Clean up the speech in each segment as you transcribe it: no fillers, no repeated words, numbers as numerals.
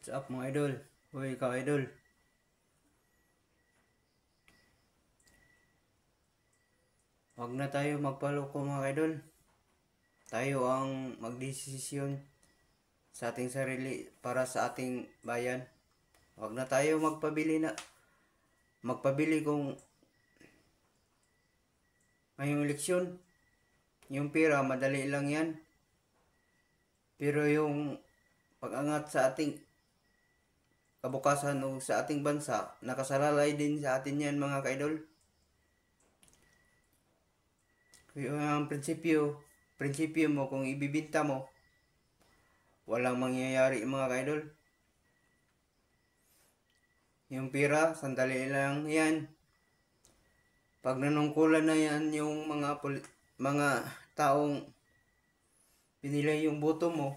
What's up mga idol? Uy, ikaw idol. Huwag na tayo magpaloko mga idol. Tayo ang magdesisyon sa ating sarili para sa ating bayan. Huwag na tayo magpabili kung ngayong eleksyon. Yung pera, madali lang yan. Pero yung pag-angat sa ating kabukasan o sa ating bansa, nakasalalay din sa atin yan mga kaidol. Yung prinsipyo mo kung ibibinta mo, walang mangyayari mga kaidol. Yung pera, sandali lang yan. Pag nanungkulan na yan yung mga taong pinili yung boto mo,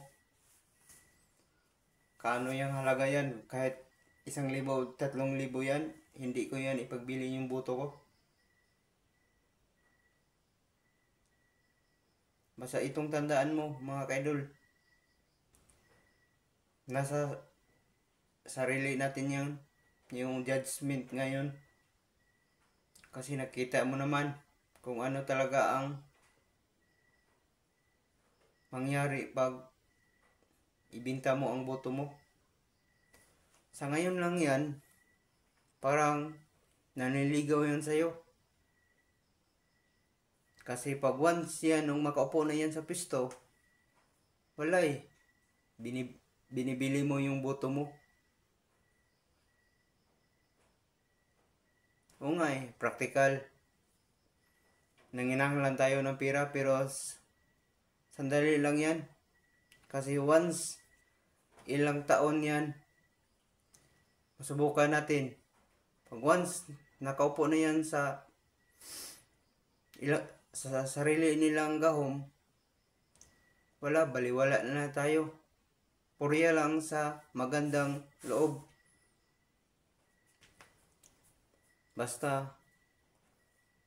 kaano yung halaga yan? Kahit 1,000, 3,000 yan, hindi ko yan ipagbili yung boto ko. Basta itong tandaan mo mga kaidol, nasa sarili natin yan, yung judgment ngayon. Kasi nakita mo naman kung ano talaga ang mangyari pag ibinta mo ang boto mo. Sa ngayon lang yan, parang naniligaw yan sa'yo. Kasi pag once yan, nung makaupo na yan sa pisto, wala eh. Binibili mo yung boto mo. Oo nga eh, practical. Nanginahanglan tayo ng pera pero sandali lang yan. Kasi once, ilang taon yan, masubukan natin. Pag once, nakaupo na yan sa sarili nilang gahom, wala, baliwala na tayo. Purya lang sa magandang loob. Basta,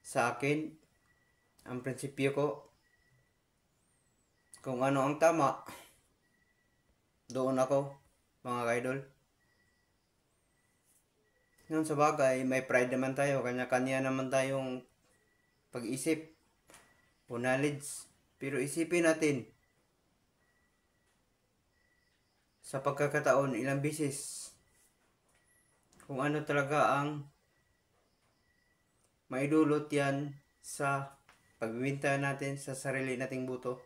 sa akin, ang prinsipyo ko, kung ano ang tama, doon ako, mga kaidol. Ngayon sa bagay, may pride naman tayo, kanya-kanya naman tayong pag-isip o knowledge. Pero isipin natin, sa pagkakataon, ilang bisis, kung ano talaga ang maidulot yan sa pagbibinta natin sa sarili nating buto.